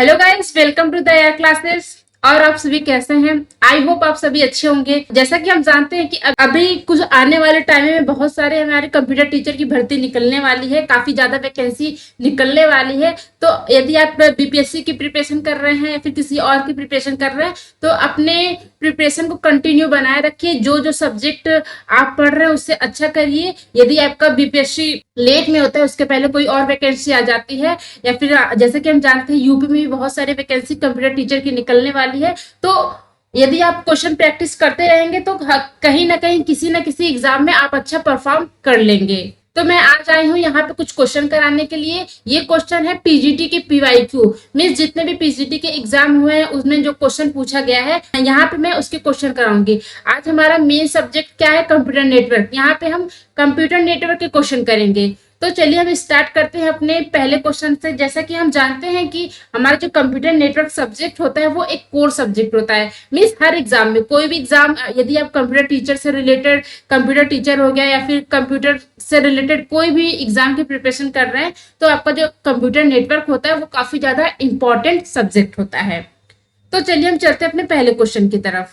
Hello guys, welcome to the air classes. और आप सभी कैसे हैं? आई होप आप सभी अच्छे होंगे। जैसा कि हम जानते हैं कि अभी कुछ आने वाले टाइम में बहुत सारे हमारे कंप्यूटर टीचर की भर्ती निकलने वाली है, काफी ज्यादा वैकेंसी निकलने वाली है। तो यदि आप बीपीएससी की प्रिपरेशन कर रहे हैं या फिर किसी और की प्रिपरेशन कर रहे हैं तो अपने प्रिपरेशन को कंटिन्यू बनाए रखिए। जो जो सब्जेक्ट आप पढ़ रहे हैं उससे अच्छा करिए। यदि आपका बीपीएससी लेट में होता है, उसके पहले कोई और वैकेंसी आ जाती है, या फिर जैसे कि हम जानते हैं यूपी में भी बहुत सारे वैकेंसी कंप्यूटर टीचर की निकलने वाली है। तो यदि आप क्वेश्चन प्रैक्टिस करते रहेंगे तो कहीं ना कहीं किसी ना किसी एग्जाम में आप अच्छा परफॉर्म कर लेंगे। तो मैं आज आई हूँ यहाँ पे कुछ क्वेश्चन कराने के लिए। ये क्वेश्चन है पीजीटी के पीवाईक्यू, मीन्स जितने भी पीजीटी के एग्जाम हुए हैं उसमें जो क्वेश्चन पूछा गया है यहाँ पे मैं उसके क्वेश्चन कराऊंगी। आज हमारा मेन सब्जेक्ट क्या है? Computer network. यहाँ पे हम कंप्यूटर नेटवर्क के क्वेश्चन करेंगे। तो चलिए हम स्टार्ट करते हैं अपने पहले क्वेश्चन से। जैसा कि हम जानते हैं कि हमारा जो कंप्यूटर नेटवर्क सब्जेक्ट होता है वो एक कोर सब्जेक्ट होता है। मीन्स हर एग्जाम में, कोई भी एग्जाम, यदि आप कंप्यूटर टीचर से रिलेटेड, कंप्यूटर टीचर हो गया या फिर कंप्यूटर से रिलेटेड कोई भी एग्जाम की प्रिपरेशन कर रहे हैं तो आपका जो कंप्यूटर नेटवर्क होता है वो काफी ज्यादा इंपॉर्टेंट सब्जेक्ट होता है। तो चलिए हम चलते हैं अपने पहले क्वेश्चन की तरफ,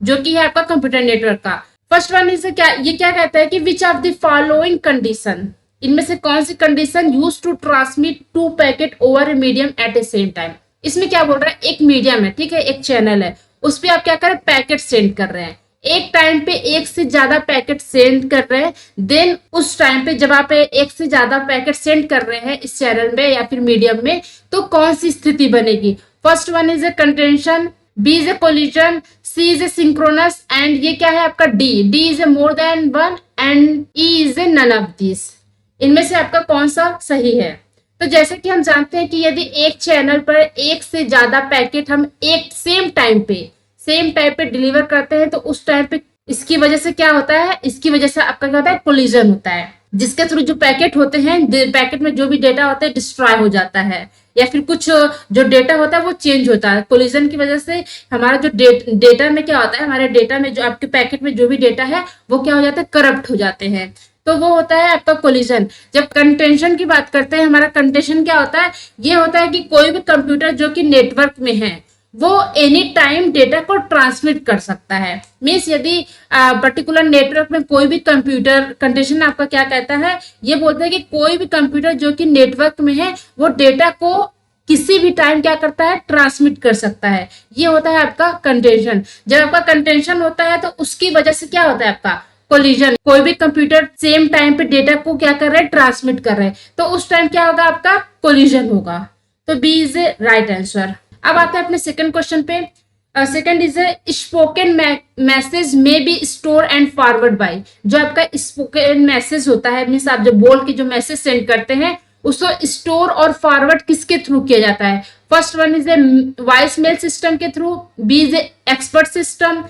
जो कि है आपका कंप्यूटर नेटवर्क का। फर्स्ट वन इज क्या कहता है कि which of the following condition, इनमें से कौन सी condition use to transmit two packet over a medium at a same time. इसमें क्या बोल रहा है, एक मीडियम है, ठीक है, एक चैनल है, उस पर आप क्या कर रहे हैं, पैकेट सेंड कर रहे हैं। एक टाइम पे एक से ज्यादा पैकेट सेंड कर रहे हैं। देन उस टाइम पे जब आप एक से ज्यादा पैकेट सेंड कर रहे हैं इस चैनल में या फिर मीडियम में, तो कौन सी स्थिति बनेगी? First one is a contention, B is a collision, C is a synchronous, and ये क्या है आपका D is a more than one, and E is a none of this. इनमें से आपका कौन सा सही है? तो जैसे कि हम जानते हैं कि यदि एक चैनल पर एक से ज्यादा पैकेट हम एक सेम टाइम पे डिलीवर करते हैं तो उस टाइम पे इसकी वजह से क्या होता है, इसकी वजह से आपका क्या होता है, कोलिजन होता है, जिसके थ्रू जो पैकेट होते हैं, पैकेट में जो भी डेटा होता है डिस्ट्रॉय हो जाता है, या फिर कुछ जो डेटा होता है वो चेंज होता है। कोलिजन की वजह से हमारा जो डेटा में क्या होता है, हमारे डेटा में जो आपके पैकेट में जो भी डेटा है वो क्या हो जाता है, करप्ट हो जाते हैं। तो वो होता है आपका कोलिजन। जब कंटेंशन की बात करते हैं, हमारा कंटेंशन क्या होता है, ये होता है कि कोई भी कंप्यूटर जो कि नेटवर्क में है वो एनी टाइम डेटा को ट्रांसमिट कर सकता है। मीन्स यदि पर्टिकुलर नेटवर्क में कोई भी कंप्यूटर, कंटेंशन आपका क्या कहता है, ये बोलता है कि कोई भी कंप्यूटर जो कि नेटवर्क में है वो डेटा को किसी भी टाइम क्या करता है, ट्रांसमिट कर सकता है। ये होता है आपका कंटेंशन। जब आपका कंटेंशन होता है तो उसकी वजह से क्या होता है आपका कोलिजन। कोई भी कंप्यूटर सेम टाइम पे डेटा को क्या कर रहे हैं, ट्रांसमिट कर रहे हैं, तो उस टाइम क्या होगा, आपका कोलिजन होगा। तो B is a right answer. अब आते हैं अपने सेकंड क्वेश्चन पे। Second is a spoken message में be store and forward by. जो आपका स्पोकन मैसेज होता है, मीन्स आप जब बोल के जो मैसेज सेंड करते हैं उसको स्टोर और फॉरवर्ड किसके थ्रू किया जाता है? First one is a voice mail system के through, B is a expert system,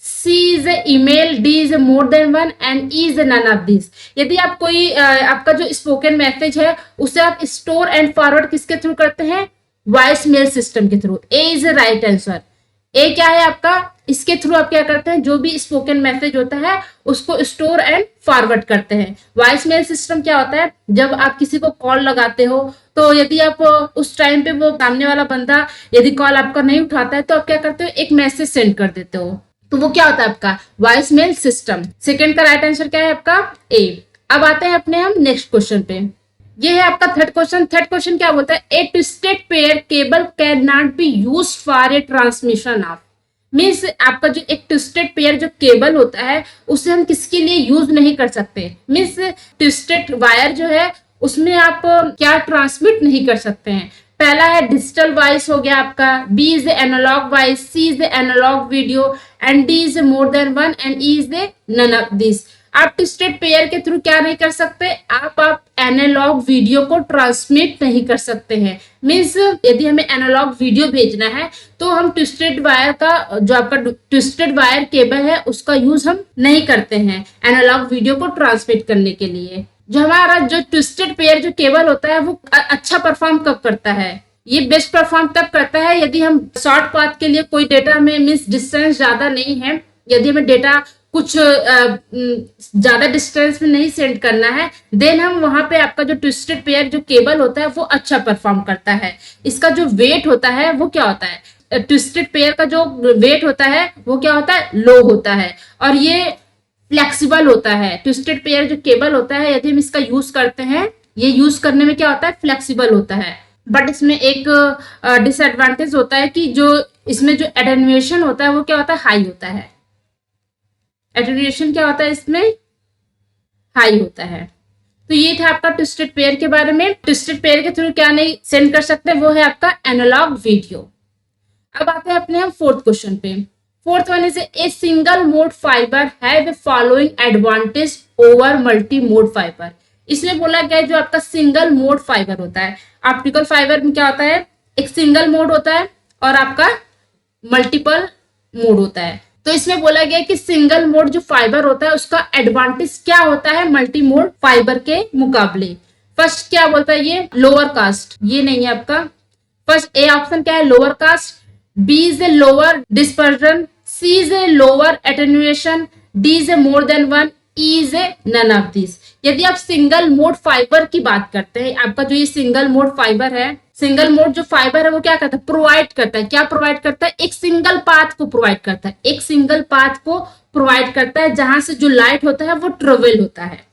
C is a email, D is a more than one, and E is a none of these। यदि आप कोई आपका जो spoken message है उसे आप store and forward किसके थ्रू करते हैं? वॉइस मेल सिस्टम के through. A is a right answer. A क्या है आपका, इसके थ्रू आप क्या करते हैं, जो भी स्पोकन मैसेज होता है उसको स्टोर एंड फॉरवर्ड करते हैं। वॉइस मेल सिस्टम क्या होता है, जब आप किसी को कॉल लगाते हो तो यदि आप उस टाइम पे वो सामने वाला बंदा यदि कॉल आपका नहीं उठाता है तो आप क्या करते हो, एक मैसेज सेंड कर देते हो, तो वो क्या होता है आपका वॉइस मेल सिस्टम। सेकंड का राइट आंसर क्या है आपका ए। अब आते हैं अपने हम नेक्स्ट क्वेश्चन पे। ये है आपका थर्ड क्वेश्चन। थर्ड क्वेश्चन क्या बोलता है, a twisted pair cable can not be used for a transmission of. Means आपका जो एक ट्विस्टेड पेयर जो केबल होता है उसे हम किसके लिए यूज नहीं कर सकते। मीन्स ट्विस्टेड वायर जो है उसमें आप क्या ट्रांसमिट नहीं कर सकते हैं। पहला है डिजिटल वॉइस हो गया आपका, B is analog voice, C is analog video, and D is more than one, and E is none of this. आप ट्विस्टेड पेयर के थ्रू क्या नहीं कर सकते, आप एनालॉग वीडियो को ट्रांसमिट नहीं कर सकते हैं। मीन्स यदि हमें एनालॉग वीडियो भेजना है तो हम ट्विस्टेड वायर का, जो आपका ट्विस्टेड वायर केबल है उसका यूज हम नहीं करते हैं एनालॉग वीडियो को ट्रांसमिट करने के लिए। जो हमारा जो ट्विस्टेड पेयर जो केबल होता है वो अच्छा परफॉर्म कब करता है, ये बेस्ट परफॉर्म तब करता है यदि हम शॉर्ट पाथ के लिए कोई डेटा में, मीन्स डिस्टेंस ज्यादा नहीं है, यदि हमें डेटा कुछ ज्यादा डिस्टेंस में नहीं सेंड करना है, देन हम वहां पे आपका जो ट्विस्टेड पेयर जो केबल होता है वो अच्छा परफॉर्म करता है। इसका जो वेट होता है वो क्या होता है, ट्विस्टेड पेयर का जो वेट होता है वो क्या होता है, लो होता है, और ये फ्लेक्सिबल होता है। ट्विस्टेड पेयर जो केबल होता है यदि हम इसका यूज करते हैं, ये यूज करने में क्या होता है, फ्लेक्सिबल होता है। बट इसमें एक डिसएडवांटेज होता है कि जो इसमें जो एटेन्यूएशन होता है वो क्या होता है, हाई होता है। एटेन्यूएशन क्या होता है, इसमें हाई होता है। तो ये था आपका ट्विस्टेड पेयर के बारे में। ट्विस्टेड पेयर के थ्रू क्या नहीं सेंड कर सकते, वो है आपका एनालॉग वीडियो। अब आते हैं अपने हम फोर्थ क्वेश्चन पे। Fourth one is a single mode fibre have following advantage over multi mode fibre. इसमें बोला गया जो आपका सिंगल मोड फाइबर होता है, ऑप्टिकल फाइबर में क्या होता है, एक सिंगल मोड होता है और आपका मल्टीपल मोड होता है। तो इसमें बोला गया कि सिंगल मोड जो फाइबर होता है उसका एडवांटेज क्या होता है मल्टी मोड फाइबर के मुकाबले। फर्स्ट क्या बोलता है, ये लोअर कास्ट, ये नहीं है आपका। फर्स्ट ए ऑप्शन क्या है, lower cost. B is a lower dispersion, C is a lower attenuation, D is a more than one, E is a none of this. यदि आप सिंगल मोड फाइबर की बात करते हैं, आपका जो ये सिंगल मोड फाइबर है, सिंगल मोड जो फाइबर है वो क्या करता है, प्रोवाइड करता है। क्या प्रोवाइड करता है, एक सिंगल पाथ को प्रोवाइड करता है, एक सिंगल पाथ को प्रोवाइड करता है जहां से जो लाइट होता है वो ट्रेवल होता है।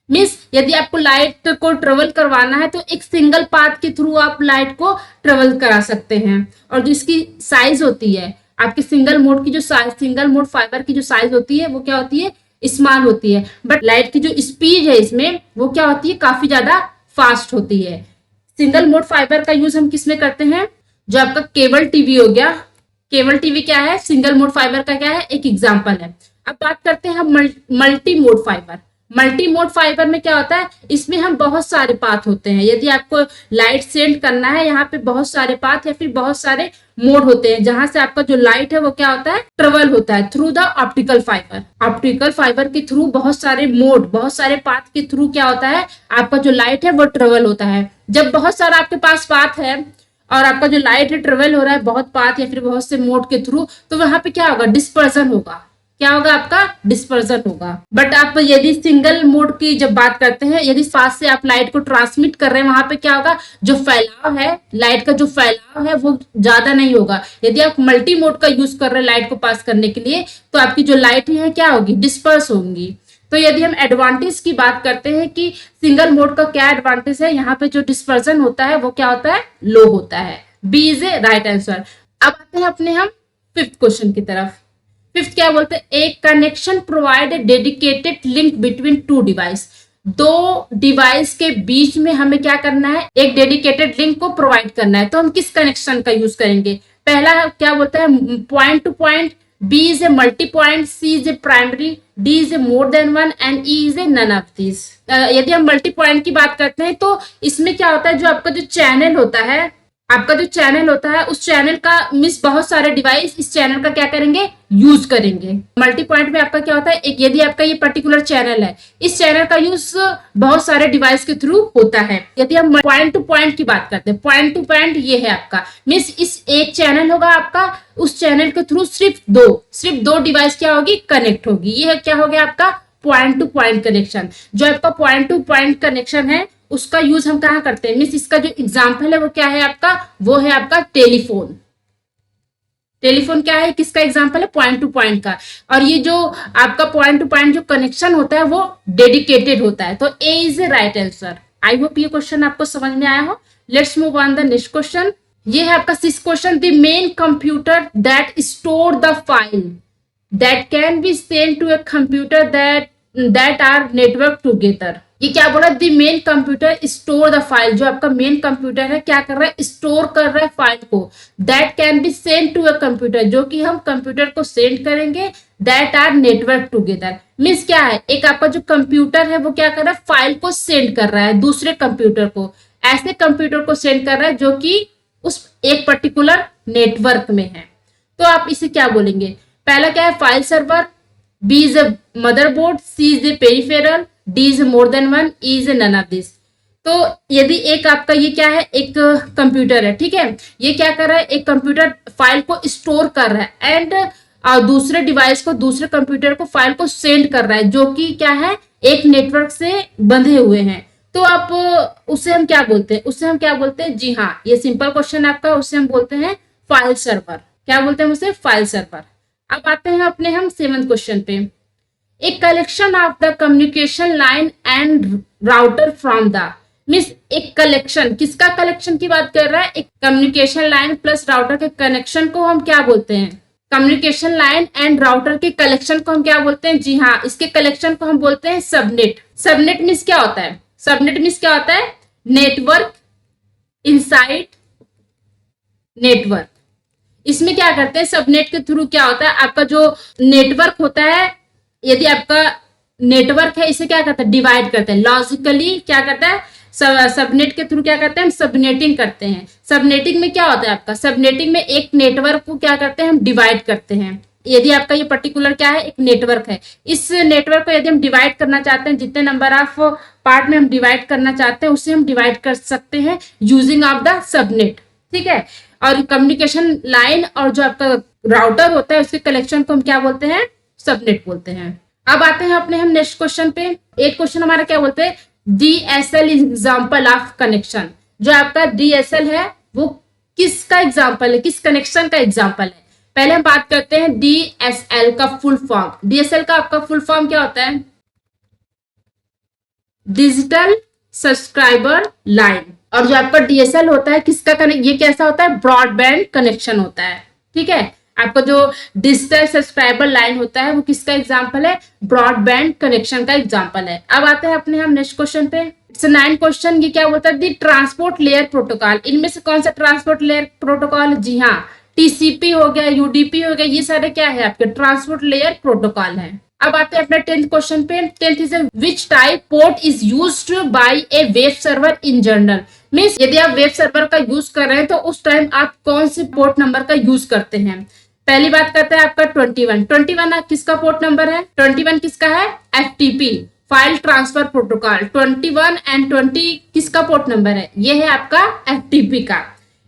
मीन्स यदि आपको लाइट को ट्रेवल करवाना है तो एक सिंगल पाथ के थ्रू आप लाइट को ट्रेवल करा सकते हैं। और जो इसकी साइज होती है, आपके सिंगल मोड की जो साइज, सिंगल मोड फाइबर की जो साइज होती है वो क्या होती है, स्मॉल होती है। बट लाइट की जो स्पीड है इसमें वो क्या होती है, काफी ज्यादा फास्ट होती है। सिंगल मोड फाइबर का यूज हम किसमें करते हैं, जो आपका केबल टीवी हो गया। केबल टीवी क्या है, सिंगल मोड फाइबर का क्या है, एक एग्जांपल है। अब बात करते हैं हम multi mode fibre. Multi mode fibre में क्या होता है, इसमें हम बहुत सारे पाथ होते हैं। यदि आपको लाइट सेंड करना है, यहाँ पे बहुत सारे पाथ या फिर बहुत सारे मोड होते हैं जहां से आपका जो लाइट है वो क्या होता है, ट्रेवल होता है through the optical fibre. Optical fibre के थ्रू बहुत सारे मोड, बहुत सारे पाथ के थ्रू क्या होता है, आपका जो लाइट है वो ट्रेवल होता है। जब बहुत सारा आपके पास पाथ है और आपका जो लाइट है ट्रेवल हो रहा है बहुत पाथ या फिर बहुत से मोड के थ्रू, तो वहां पे क्या होगा, डिस्पर्जन होगा। क्या होगा, आपका डिस्पर्जन होगा। बट आप यदि सिंगल मोड की जब बात करते हैं, यदि पास से आप लाइट को ट्रांसमिट कर रहे हैं, वहां पे क्या होगा, जो फैलाव है, लाइट का जो फैलाव है वो ज्यादा नहीं होगा। यदि आप मल्टी मोड का यूज कर रहे हैं लाइट को पास करने के लिए, तो आपकी जो लाइट है क्या होगी, डिस्पर्स होंगी। तो यदि हम एडवांटेज की बात करते हैं कि सिंगल मोड का क्या एडवांटेज है, यहाँ पे जो डिस्पर्जन होता है वो क्या होता है, लो होता है। B is a right answer. अब आते हैं अपने हम फिफ्थ क्वेश्चन की तरफ। फिफ्थ क्या बोलते हैं, एक connection provide a dedicated link between two device. दो डिवाइस के बीच में हमें क्या करना है, एक डेडिकेटेड लिंक को प्रोवाइड करना है। तो हम किस कनेक्शन का यूज करेंगे, पहला क्या बोलता है, point to point, B is a multi point, C is a primary, D is a more than one and E is a none of this. यदि हम मल्टी पॉइंट की बात करते हैं तो इसमें क्या होता है, जो आपका जो चैनल होता है, आपका जो चैनल होता है उस चैनल का मिस बहुत सारे डिवाइस इस चैनल का क्या करेंगे, यूज करेंगे। मल्टी पॉइंट में आपका क्या होता है, एक यदि आपका ये पर्टिकुलर चैनल है, इस चैनल का यूज बहुत सारे डिवाइस के थ्रू होता है। यदि हम पॉइंट टू पॉइंट की बात करते हैं, पॉइंट टू पॉइंट ये है आपका, मीन्स इस एक चैनल होगा आपका, उस चैनल के थ्रू सिर्फ दो डिवाइस क्या होगी, कनेक्ट होगी। ये क्या हो गया आपका पॉइंट टू पॉइंट कनेक्शन। जो आपका पॉइंट टू पॉइंट कनेक्शन है उसका यूज हम कहाँ करते हैं, मीन्स इसका जो एग्जाम्पल है वो क्या है आपका, वो है आपका टेलीफोन। टेलीफोन क्या है, किसका एग्जाम्पल है, पॉइंट टू पॉइंट का। और ये जो आपका पॉइंट टू पॉइंट जो कनेक्शन होता है वो डेडिकेटेड होता है। तो A is a right answer. I hope ये क्वेश्चन आपको समझ में आया हो। Let's move on the next question. ये है आपका sixth question, the main computer that store the file that can be send to a computer that are network together. ये क्या बोला, the main computer store the file. जो आपका main computer है क्या कर रहा है, स्टोर कर रहा है फाइल को। That can be send to a computer, जो कि हम कंप्यूटर को सेंड करेंगे, that are network together. Means क्या है, एक आपका जो कंप्यूटर है वो क्या कर रहा है, फाइल को सेंड कर रहा है दूसरे कंप्यूटर को, ऐसे कंप्यूटर को सेंड कर रहा है जो कि उस एक पर्टिकुलर नेटवर्क में है। तो आप इसे क्या बोलेंगे, पहला क्या है, file server, B is a motherboard, C is a peripheral, D is more than one, E is none of this. तो यदि एक आपका ये क्या है, एक कंप्यूटर है, ठीक है, ये क्या कर रहा है, एक कंप्यूटर फाइल को स्टोर कर रहा है एंड और दूसरे डिवाइस को, दूसरे कंप्यूटर को फाइल को सेंड कर रहा है, जो कि क्या है, एक नेटवर्क से बंधे हुए हैं। तो आप उसे हम क्या बोलते हैं, उससे हम क्या बोलते हैं, जी हाँ, ये सिंपल क्वेश्चन आपका, उससे हम बोलते हैं फाइल सर्वर। क्या बोलते हैं उसे, फाइल सर्वर। अब आते हैं अपने हम 7th क्वेश्चन पे। एक collection of the communication line and router from the, means एक कलेक्शन, किसका कलेक्शन की बात कर रहा है, एक कम्युनिकेशन लाइन प्लस राउटर के कनेक्शन को हम क्या बोलते हैं, कम्युनिकेशन लाइन एंड राउटर के कलेक्शन को हम क्या बोलते हैं, जी हाँ, इसके कलेक्शन को हम बोलते हैं सबनेट। सबनेट मीन्स क्या होता है, सबनेट मीन्स क्या होता है, नेटवर्क इनसाइड नेटवर्क। इसमें क्या करते हैं, सबनेट के थ्रू क्या होता है, आपका जो नेटवर्क होता है, यदि आपका नेटवर्क है, इसे क्या करते हैं, डिवाइड करते हैं लॉजिकली। क्या करता है, सबनेट के थ्रू क्या करते हैं, हम सबनेटिंग करते हैं। सबनेटिंग में क्या होता है आपका, सबनेटिंग में एक नेटवर्क को क्या करते हैं, हम डिवाइड करते हैं। यदि आपका ये पर्टिकुलर क्या है, एक नेटवर्क है, इस नेटवर्क को यदि हम डिवाइड करना चाहते हैं, जितने नंबर ऑफ पार्ट में हम डिवाइड करना चाहते हैं, उससे हम डिवाइड कर सकते हैं यूजिंग ऑफ द सबनेट। ठीक है, और कम्युनिकेशन लाइन और जो आपका राउटर होता है, उसके कलेक्शन को हम क्या बोलते हैं, सबनेट बोलते हैं। अब आते हैं अपने हम नेक्स्ट क्वेश्चन पे। एक क्वेश्चन हमारा क्या बोलते हैं, DSL एग्जाम्पल ऑफ कनेक्शन। जो आपका DSL है वो किसका एग्जाम्पल है, किस कनेक्शन का एग्जाम्पल है। पहले हम बात करते हैं DSL का फुल फॉर्म। DSL का आपका फुल फॉर्म क्या होता है, डिजिटल सब्सक्राइबर लाइन। और जो आपका DSL होता है किसका कनेक्ट, ये कैसा होता है, ब्रॉडबैंड कनेक्शन होता है। ठीक है, आपका जो डिजिटल सब्सक्राइबर लाइन होता है वो किसका एग्जांपल है, ब्रॉडबैंड कनेक्शन का एग्जांपल है। अब आते हैं अपने हम नेक्स्ट क्वेश्चन पे। It's 9 question. ये क्या बोलता है, दी ट्रांसपोर्ट लेयर प्रोटोकॉल। इनमें से कौन सा ट्रांसपोर्ट लेयर प्रोटोकॉल, जी हाँ, TCP हो गया, UDP हो गया, ये सारे क्या है आपके ट्रांसपोर्ट लेयर प्रोटोकॉल है। अब आते हैं अपने 10th क्वेश्चन पे। 10th is which type port is used by A web server in general. Means यदि आप वेब सर्वर का यूज कर रहे हैं तो उस टाइम आप कौन से पोर्ट नंबर का यूज करते हैं। पहली बात करते हैं आपका 21 किसका पोर्ट नंबर है, 21 किसका है, FTP file transfer protocol. 21 and 20 किसका पोर्ट नंबर है, ये है आपका FTP का।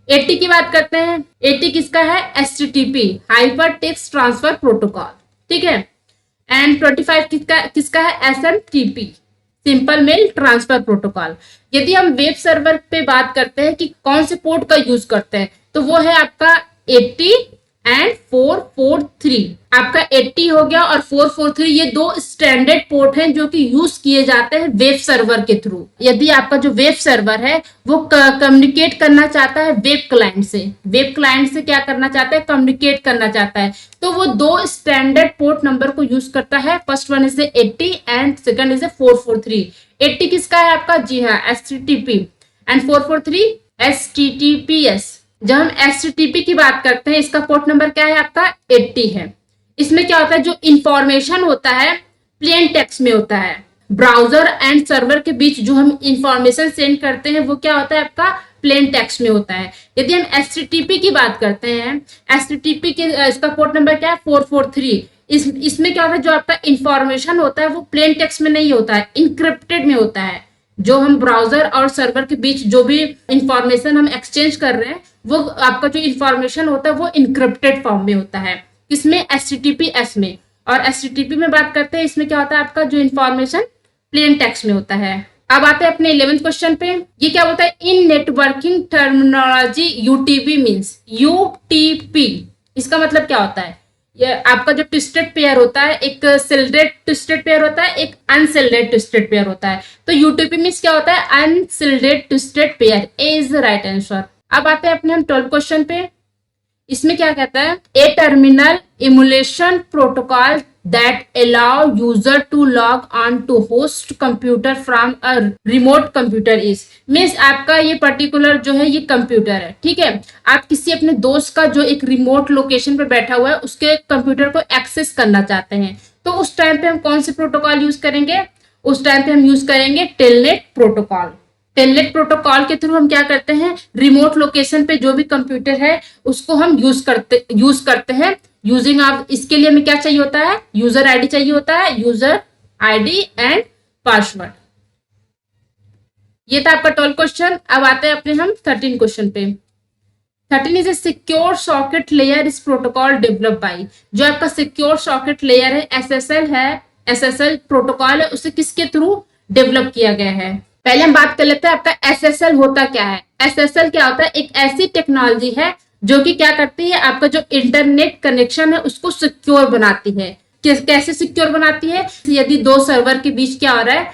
80 की बात करते हैं, 80 किसका है, HTTP hyper text transfer protocol. ठीक है, एंड 25 किसका है, SMTP simple mail transfer protocol. यदि हम वेब सर्वर पे बात करते हैं कि कौन से पोर्ट का यूज करते हैं, तो वो है आपका 80 एंड 443। आपका 80 हो गया और 443, ये दो स्टैंडर्ड पोर्ट हैं जो कि यूज किए जाते हैं वेब सर्वर के थ्रू। यदि आपका जो वेब सर्वर है वो कम्युनिकेट करना चाहता है वेब क्लाइंट से, वेब क्लाइंट से क्या करना चाहता है, कम्युनिकेट करना चाहता है, तो वो दो स्टैंडर्ड पोर्ट नंबर को यूज करता है। First one is 80 and second is 443। 80 किसका है आपका, जी हाँ, HTTP एंड 443 HTTPS। जब हम HTTP की बात करते हैं, इसका पोर्ट नंबर क्या है आपका, 80 है। इसमें क्या होता है, जो इंफॉर्मेशन होता है प्लेन टेक्स्ट में होता है। ब्राउजर एंड सर्वर के बीच जो हम इंफॉर्मेशन सेंड करते हैं वो क्या होता है आपका, प्लेन टेक्स्ट में होता है। यदि हम HTTP की बात करते हैं, HTTP के इसका पोर्ट नंबर क्या है, 443। इसमें क्या होता है, जो आपका इंफॉर्मेशन होता है वो प्लेन टेक्स्ट में नहीं होता है, इंक्रिप्टेड में होता है। जो हम ब्राउजर और सर्वर के बीच जो भी इंफॉर्मेशन हम एक्सचेंज कर रहे हैं, वो आपका जो इंफॉर्मेशन होता है वो इंक्रिप्टेड फॉर्म में होता है। किसमें, HTTPS में। और HTTP में बात करते हैं, इसमें क्या होता है आपका जो इंफॉर्मेशन प्लेन टेक्स्ट में होता है। अब आते हैं अपने 11th क्वेश्चन पे। ये क्या बोलता है, in networking terminology UTP means, UTP इसका मतलब क्या होता है, ये आपका जो ट्विस्टेड पेयर होता है, एक सिल्डेड ट्विस्टेड पेयर होता है, एक अनसिल्डेड ट्विस्टेड पेयर होता है। तो UTP मींस क्या होता है, unshielded twisted pair. A is the right answer. अब आते हैं अपने हम 12th क्वेश्चन पे। इसमें क्या कहता है, a terminal emulation protocol that allow user to log on to host computer from a remote computer is. Means आपका ये पर्टिकुलर जो है ये कंप्यूटर है, ठीक है, आप किसी अपने दोस्त का जो एक रिमोट लोकेशन पे बैठा हुआ है उसके कंप्यूटर को एक्सेस करना चाहते हैं, तो उस टाइम पे हम कौन से प्रोटोकॉल यूज करेंगे, उस टाइम पे हम यूज करेंगे टेलनेट प्रोटोकॉल। टेलनेट प्रोटोकॉल के थ्रू हम क्या करते हैं, रिमोट लोकेशन पे जो भी कंप्यूटर है उसको हम यूज करते हैं यूजिंग ऑफ, इसके लिए हमें क्या चाहिए होता है, यूजर आईडी चाहिए होता है, यूजर आईडी एंड पासवर्ड। ये था आपका 12 क्वेश्चन। अब आते हैं अपने हम 13 क्वेश्चन पे। 13 is a secure socket layer इस प्रोटोकॉल डेवलप बाई, जो आपका सिक्योर सॉकेट लेयर है एसएसएल है, एसएसएल प्रोटोकॉल है, उसे किसके थ्रू डेवलप किया गया है। पहले हम बात कर लेते हैं आपका एसएसएल होता क्या है। एसएसएल क्या होता है, एक ऐसी टेक्नोलॉजी है जो कि क्या करती है, आपका जो इंटरनेट कनेक्शन है उसको सिक्योर बनाती है। कैसे सिक्योर बनाती है, यदि दो सर्वर के बीच क्या हो रहा है,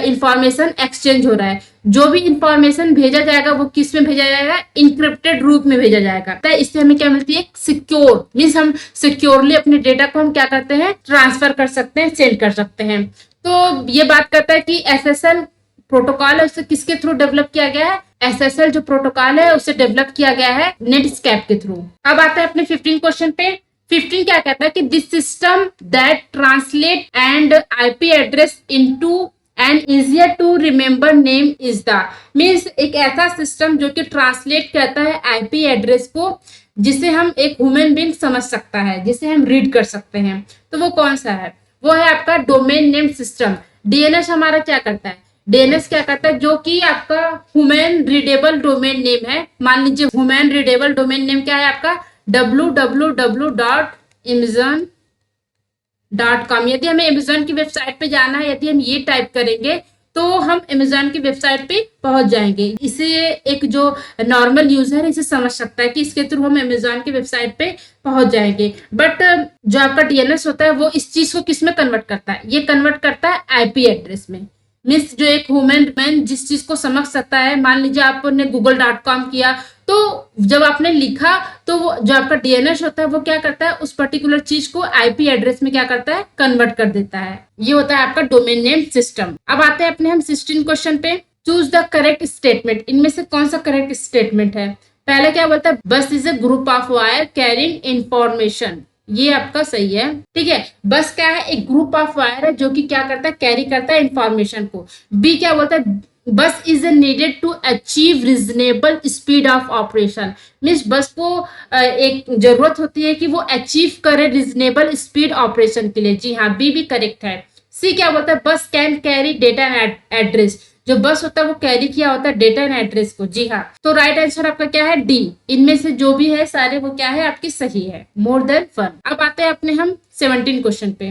इंफॉर्मेशन एक्सचेंज हो रहा है, जो भी इंफॉर्मेशन भेजा जाएगा वो किस में भेजा जाएगा, इंक्रिप्टेड रूप में भेजा जाएगा। तो इससे हमें क्या मिलती है, सिक्योर मीन्स हम सिक्योरली अपने डेटा को हम क्या करते हैं, ट्रांसफर कर सकते हैं, सेंड कर सकते हैं। तो ये बात करता है कि एसएसएल प्रोटोकॉल है उसे किसके थ्रू डेवलप किया गया है, एसएसएल जो प्रोटोकॉल है उसे डेवलप किया गया है नेटस्कैप के थ्रू। अब आता है अपने 15 क्वेश्चन पे। 15 क्या कहता है कि this system that translate and IP address into and easier to remember name is the, means एक ऐसा सिस्टम जो कि ट्रांसलेट करता है आईपी एड्रेस को, जिसे हम एक ह्यूमन बीइंग समझ सकता है, जिसे हम रीड कर सकते हैं। तो वो कौन सा है, वो है आपका डोमेन नेम सिस्टम। डीएनएस हमारा क्या करता है, डीएनएस क्या करता है, जो कि आपका ह्यूमन रीडेबल डोमेन नेम है। मान लीजिए ह्यूमन रीडेबल डोमेन नेम क्या है आपका, www.amazon.com। यदि हमें अमेजोन की वेबसाइट पे जाना है, यदि हम ये टाइप करेंगे तो हम अमेजोन की वेबसाइट पे पहुंच जाएंगे। इसे एक जो नॉर्मल यूजर है इसे समझ सकता है कि इसके थ्रू हम अमेजोन की वेबसाइट पे पहुंच जाएंगे। बट जो आपका डीएनएस होता है वो इस चीज को किस में कन्वर्ट करता है, ये कन्वर्ट करता है आईपी एड्रेस में। मीन्स जो एक ह्यूमन मैन जिस चीज को समझ सकता है, मान लीजिए आपने google.com किया, तो जब आपने लिखा तो वो जो आपका डीएनएस होता है वो क्या करता है, उस पर्टिकुलर चीज को आईपी एड्रेस में क्या करता है, कन्वर्ट कर देता है। ये होता है आपका डोमेन नेम सिस्टम। अब आते हैं अपने हम 16 क्वेश्चन पे। चूज द करेक्ट स्टेटमेंट, इनमें से कौन सा करेक्ट स्टेटमेंट है। पहले क्या बोलता है, bus is a group of wire carrying information, ये आपका सही है, ठीक है। बस क्या है, एक ग्रुप ऑफ वायर है जो कि क्या करता है, कैरी करता है इंफॉर्मेशन को। बी क्या बोलता है, bus is needed to achieve reasonable speed of operation, means bus को एक जरूरत होती है कि वो अचीव करे रीजनेबल स्पीड ऑपरेशन के लिए। जी हाँ, बी भी करेक्ट है। सी क्या बोलता है, बस can carry data and address, जो बस होता है वो कैरी किया होता है डेटा एंड एड्रेस को। जी हाँ, तो राइट आंसर आपका क्या है, डी। इनमें से जो भी है सारे वो क्या है, आपकी सही है, मोर देन 1। अब आते हैं अपने हम 17 क्वेश्चन पे।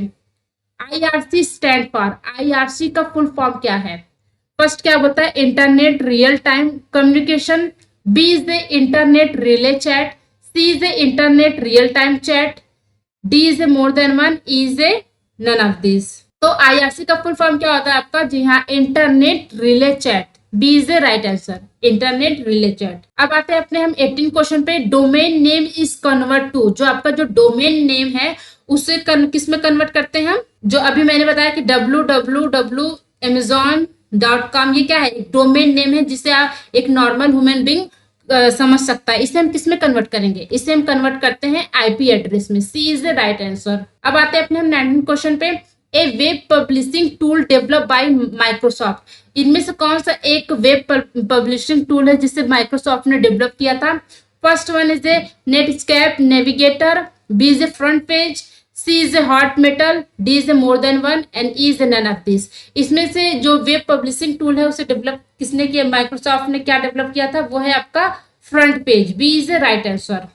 आईआरसी स्टैंड फॉर, आईआरसी का फुल फॉर्म क्या है। फर्स्ट क्या बोलता है, internet real time communication. B is the internet relay chat. C is the internet real time chat. D is a more than 1। E is a none of this. तो IRC का full form क्या होता है आपका, जी हाँ, internet relay chat. B is the right answer, internet relay chat. अब आते हैं अपने हम 18 क्वेश्चन पे। Domain name is convert to, जो आपका जो डोमेन नेम है उसे किस में कन्वर्ट करते हैं हम, जो अभी मैंने बताया कि www.amazon.com, ये क्या है, एक डोमेन नेम है जिसे आप एक नॉर्मल ह्यूमन बीइंग समझ सकता है। इसे हम किस में कन्वर्ट करेंगे, इसे हम कन्वर्ट करते हैं आईपी एड्रेस में। C is the right answer. अब आते हैं अपने हम 19 क्वेश्चन पे। A web publishing tool develop by Microsoft, इनमें से कौन सा एक वेब पब्लिशिंग टूल है जिसे माइक्रोसॉफ्ट ने डेवलप किया था। First one is a Netscape navigator. B is a front page. C is a hot metal. D is a more than 1 and E is a none of this. इसमें से जो web publishing tool है उसे develop किसने किया, Microsoft ने क्या develop किया था, वो है आपका front page. B is a right answer.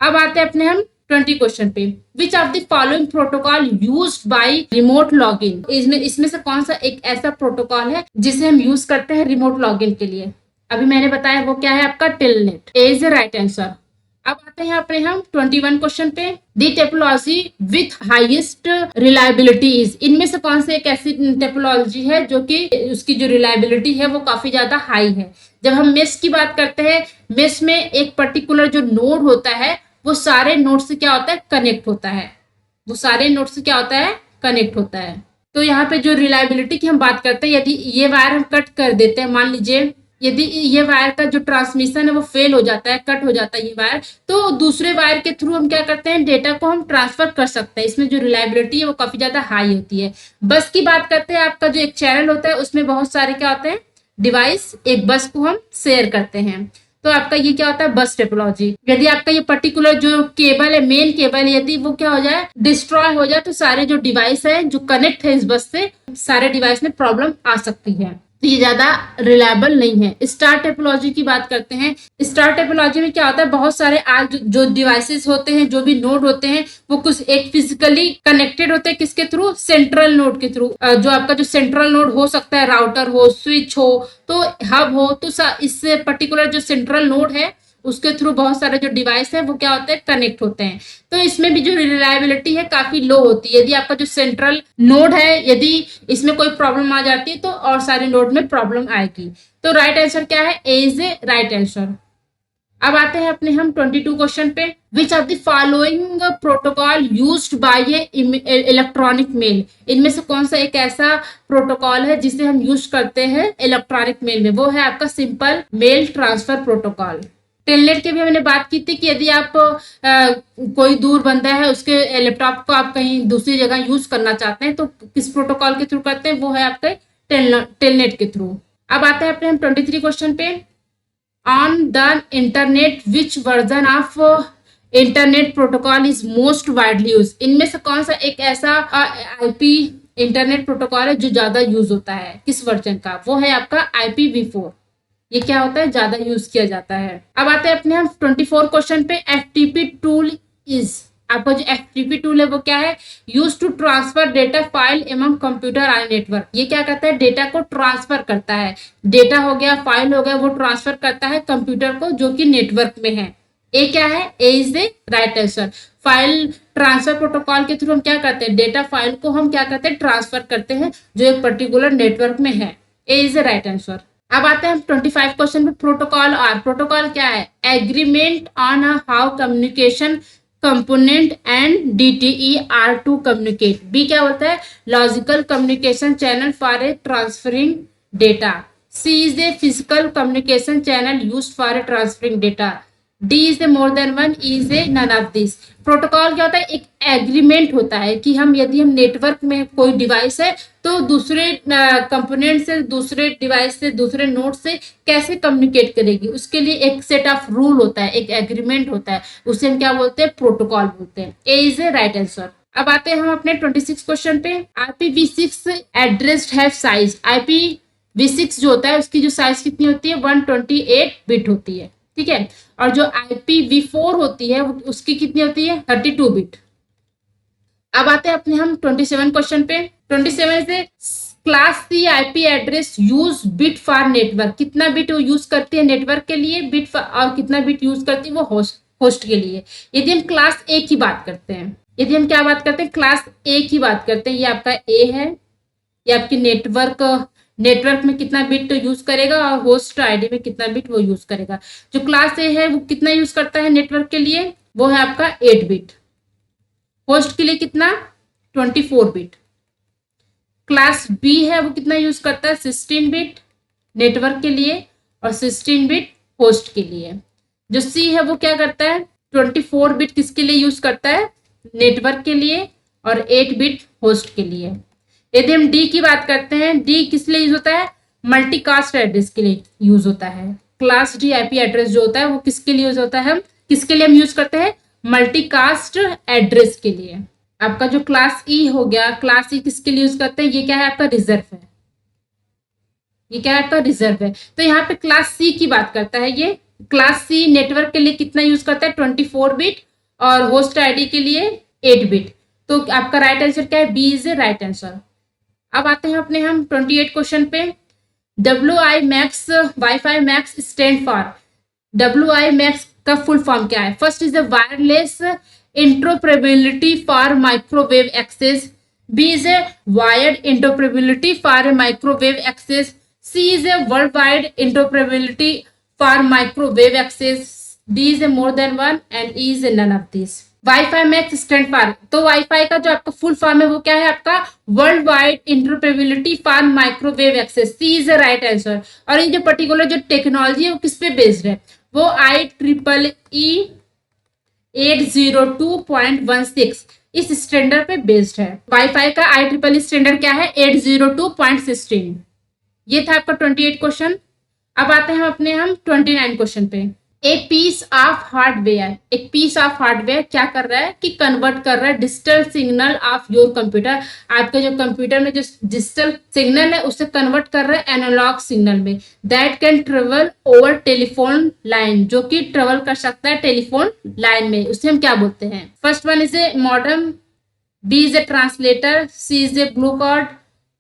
अब आते हैं अपने हम 20 क्वेश्चन पे। Which of the following protocol used by remote login, इसमें से कौन सा एक ऐसा प्रोटोकॉल है जिसे हम यूज करते हैं रिमोट लॉगिन के लिए। अभी मैंने बताया वो क्या है आपका, Telnet. A is the right answer. अब आते हैं अपने हम 21 क्वेश्चन पे। The technology with highest reliability is, इनमें से कौन सी एक ऐसी टेक्नोलॉजी है जो कि उसकी जो रिलायबिलिटी है वो काफी ज्यादा हाई है। जब हम मेश की बात करते हैं, मेश में एक पर्टिकुलर जो नोड होता है वो सारे नोड से क्या होता है, कनेक्ट होता है। वो सारे नोड से क्या होता है, कनेक्ट होता है। तो यहाँ पे जो रिलायबिलिटी की हम बात करते हैं, यदि ये वायर हम कट कर देते हैं, मान लीजिए यदि ये वायर का जो ट्रांसमिशन है वो फेल हो जाता है, कट हो जाता है ये वायर, तो दूसरे वायर के थ्रू हम क्या करते हैं, डेटा को हम ट्रांसफर कर सकते हैं। इसमें जो रिलायबिलिटी है वो काफी ज्यादा हाई होती है। बस की बात करते हैं, आपका जो एक चैनल होता है उसमें बहुत सारे क्या होते हैं, डिवाइस, एक बस को हम शेयर करते हैं। तो आपका ये क्या होता है, बस टेक्नोलॉजी। यदि आपका ये पर्टिकुलर जो केबल है, मेन केबल, यदि वो क्या हो जाए, डिस्ट्रॉय हो जाए, तो सारे जो डिवाइस है जो कनेक्ट है इस बस से, सारे डिवाइस में प्रॉब्लम आ सकती है। तो ये ज्यादा रिलायबल नहीं है। स्टार टेपोलॉजी की बात करते हैं। स्टार टेपोलॉजी में क्या होता है, बहुत सारे आज जो डिवाइसेस होते हैं, जो भी नोड होते हैं, वो कुछ एक फिजिकली कनेक्टेड होते हैं, किसके थ्रू, सेंट्रल नोड के थ्रू। जो आपका जो सेंट्रल नोड हो सकता है, राउटर हो, स्विच हो, तो हब हो, तो इस पर्टिकुलर जो सेंट्रल नोड है उसके थ्रू बहुत सारे जो डिवाइस है वो क्या होते हैं, कनेक्ट होते हैं। तो इसमें भी जो रिलायबिलिटी है काफी लो होती है। यदि आपका जो सेंट्रल नोड है, यदि इसमें कोई प्रॉब्लम आ जाती है तो और सारे नोड में प्रॉब्लम आएगी। तो राइट आंसर क्या है, A is a right answer. अब आते हैं अपने हम 22 क्वेश्चन पे। Which of the following protocol used by a electronic mail, इनमें से कौन सा एक ऐसा प्रोटोकॉल है जिसे हम यूज करते हैं इलेक्ट्रॉनिक मेल में, वो है आपका simple mail transfer protocol. Telnet की भी हमने बात की थी कि यदि आप कोई दूर बंदा है, उसके लैपटॉप को आप कहीं दूसरी जगह यूज करना चाहते हैं तो किस प्रोटोकॉल के थ्रू करते हैं, वो है आपके टेलनेट के थ्रू। अब आते हैं अपने हम 23 क्वेश्चन पे। On the internet which version of internet protocol is most widely use, इनमें से कौन सा एक ऐसा आईपी इंटरनेट प्रोटोकॉल है जो ज्यादा यूज होता है, किस वर्जन का, वो है आपका IPv4। ये क्या होता है, ज्यादा यूज किया जाता है। अब आते हैं अपने हम 24 क्वेश्चन पे। FTP टूल इज, आपका जो FTP टूल है वो क्या है, use to transfer data file among computer on network. ये क्या करता है, डेटा को ट्रांसफर करता है, डेटा हो गया, फाइल हो गया, वो ट्रांसफर करता है कंप्यूटर को जो कि नेटवर्क में है। ए क्या है, A is the right answer. File transfer protocol के थ्रू हम क्या करते हैं, डेटा फाइल को हम क्या करते हैं, ट्रांसफर करते हैं जो एक पर्टिकुलर नेटवर्क में है। A is the right answer. अब आते हैं 25 क्वेश्चन पे। प्रोटोकॉल आर, प्रोटोकॉल क्या है, agreement on how communication component and DTE are to communicate. B क्या होता है, logical communication channel for a transferring data. C is a physical communication channel use for a transferring data. D is a more than one, is a none of this. Protocol क्या होता है, एक agreement होता है कि हम यदि हम नेटवर्क में कोई डिवाइस है तो दूसरे कंपोनेंट से, दूसरे डिवाइस से, दूसरे नोड से कैसे कम्युनिकेट करेगी, उसके लिए एक सेट ऑफ रूल होता है, एक एग्रीमेंट होता है, उसे हम क्या बोलते हैं, प्रोटोकॉल बोलते हैं। ए इज ए राइट आंसर। अब आते हैं हम अपने 26 क्वेश्चन पे। IPv6 address have size, IPv6 जो होता है उसकी जो साइज कितनी होती है, 128 बिट होती है, ठीक है। और जो IPv4 होती है उसकी कितनी होती है, 32 बिट। अब आते हैं अपने हम 27 क्वेश्चन पे। 27 से class C IP address use bit for network, कितना बिट वो यूज करती है नेटवर्क के लिए, बिट और कितना बिट यूज करती है वो होस्ट के लिए। यदि हम क्लास ए की बात करते हैं, यदि हम क्या बात करते हैं, क्लास ए की बात करते हैं, ये आपका ए है, ये आपकी नेटवर्क में कितना बिट यूज करेगा और होस्ट आईडी में कितना बिट वो यूज करेगा। जो क्लास ए है वो कितना यूज करता है नेटवर्क के लिए, वो है आपका 8 बिट। होस्ट के लिए कितना, 24 बिट। क्लास बी है वो कितना यूज करता है, 16 बिट नेटवर्क के लिए और 16 बिट होस्ट के लिए। जो सी है वो क्या करता है, 24 बिट किसके लिए यूज करता है, नेटवर्क के लिए और 8 बिट होस्ट के लिए। यदि हम डी की बात करते हैं, डी किस लिए यूज होता है, मल्टीकास्ट एड्रेस के लिए यूज होता है। क्लास डी IP एड्रेस जो होता है वो किसके लिए यूज होता है, हम किसके लिए हम यूज करते हैं, मल्टीकास्ट एड्रेस के लिए। आपका जो क्लास ई हो गया, क्लास ई किसके लिए यूज करते हैं, ये क्या है आपका रिजर्व है, ये क्या है आपका रिजर्व है। तो यहाँ पे क्लास सी की बात करता है, ये क्लास सी नेटवर्क के लिए कितना यूज करता है, 24 बिट और होस्ट आईडी के लिए 8 बिट। तो आपका राइट आंसर क्या है, B is a right answer. अब आते हैं अपने हम 28 क्वेश्चन पे। WiMAX wifi max stand for, WiMAX का फुल फॉर्म क्या है, first is the wireless interoperability for microwave access, B is a wired interoperability for microwave access, C is a world wide interoperability for microwave access, D is a more than one and E is a none of this. Wifi max stand for, तो wifi का जो आपका full form है वो क्या है आपका, world wide interoperability for microwave access, C is the right answer. और ये जो पर्टिकुलर जो टेक्नोलॉजी है वो किस पे बेस्ड है, वो IEEE 802.16 इस स्टैंडर्ड पे बेस्ड है। वाईफाई का IEEE स्टैंडर्ड क्या है, 802.16। ये था आपका 28 क्वेश्चन। अब आते हैं अपने हम 29 क्वेश्चन पे। ए पीस ऑफ हार्डवेयर, एक पीस ऑफ हार्डवेयर क्या कर रहा है कि कन्वर्ट कर रहा है digital signal of your computer, आपके जो कंप्यूटर में जो डिजिटल सिग्नल है उसे कन्वर्ट कर रहा है एनालॉग सिग्नल में, that can travel over telephone line, जो कि ट्रेवल कर सकता है टेलीफोन लाइन में, उसे हम क्या बोलते हैं? First one is a modern, B is a translator, C is a blue card,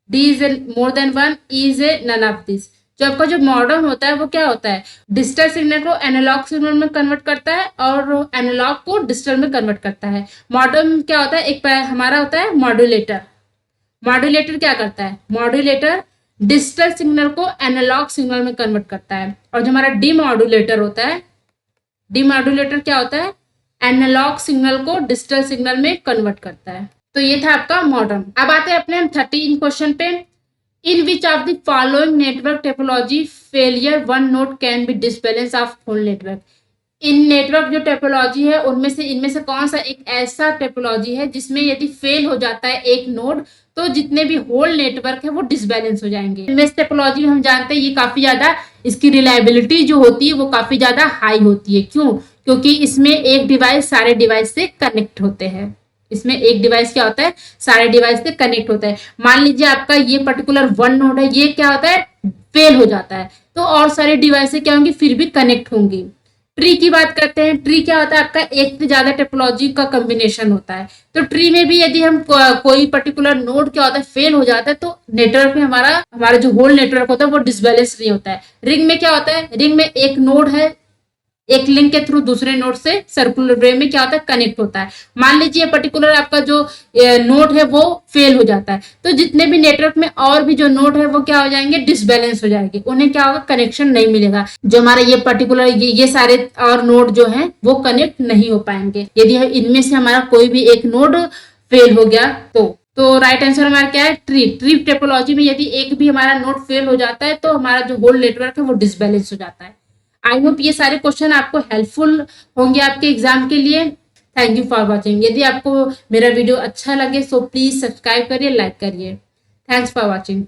D is a more than one, E is a none of this. जो आपका जो मॉडर्न होता है वो क्या होता है? डिजिटल सिग्नल को एनालॉग सिग्नल में कन्वर्ट करता है और एनालॉग को डिजिटल में कन्वर्ट करता है। मॉडर्न क्या होता है? एक हमारा होता है मॉड्यूलेटर। मॉड्यूलेटर क्या करता है? मॉड्यूलेटर डिजिटल सिग्नल को एनालॉग सिग्नल में कन्वर्ट करता है। और जो हमारा डीमॉड्यूलेटर होता है, डीमॉड्यूलेटर क्या होता है? एनालॉग सिग्नल को डिजिटल सिग्नल में कन्वर्ट करता है। तो ये था आपका मॉडर्न। अब आते हैं अपने 13 क्वेश्चन पे। In which of the following network topology failure one node can be disbalance of whole network. इन नेटवर्क जो टोपोलॉजी है उनमें से इनमें से कौन सा एक ऐसा टोपोलॉजी है जिसमें यदि फेल हो जाता है एक नोड तो जितने भी होल नेटवर्क है वो डिसबैलेंस हो जाएंगे। इनमें से टोपोलॉजी हम जानते हैं ये काफी ज्यादा, इसकी रिलायबिलिटी जो होती है वो काफी ज्यादा हाई होती है। क्यों? क्योंकि इसमें एक डिवाइस सारे डिवाइस से कनेक्ट होते हैं। इसमें एक डिवाइस क्या होता है? सारे डिवाइस से कनेक्ट होता है। मान लीजिए आपका ये पर्टिकुलर वन नोड है, ये क्या होता है? फेल हो जाता है तो और सारे डिवाइस क्या होंगी? फिर भी कनेक्ट होंगी। ट्री की बात करते हैं। ट्री क्या होता है? आपका एक से ज्यादा टोपोलॉजी का कॉम्बिनेशन होता है। तो ट्री में भी यदि हम कोई पर्टिकुलर नोड क्या होता है फेल हो जाता है तो नेटवर्क में हमारा जो होल नेटवर्क होता है वो डिसबैलेंस नहीं होता है। रिंग में क्या होता है? रिंग में एक नोड है, एक लिंक के थ्रू दूसरे नोड से सर्कुलर वे में क्या होता है? कनेक्ट होता है। मान लीजिए पर्टिकुलर आपका जो नोड है वो फेल हो जाता है तो जितने भी नेटवर्क में और भी जो नोड है वो क्या हो जाएंगे? डिसबैलेंस हो जाएंगे, उन्हें क्या होगा? कनेक्शन नहीं मिलेगा। जो हमारा ये पर्टिकुलर ये सारे और नोड जो है वो कनेक्ट नहीं हो पाएंगे यदि इनमें से हमारा कोई भी एक नोड फेल हो गया तो राइट आंसर हमारा क्या है? ट्री। ट्री टोपोलॉजी में यदि एक भी हमारा नोड फेल हो जाता है तो हमारा जो होल नेटवर्क है वो डिसबैलेंस हो जाता है। आई होप ये सारे क्वेश्चन आपको हेल्पफुल होंगे आपके एग्जाम के लिए। Thank you for watching. यदि आपको मेरा वीडियो अच्छा लगे सो प्लीज सब्सक्राइब करिए, लाइक करिए। Thanks for watching.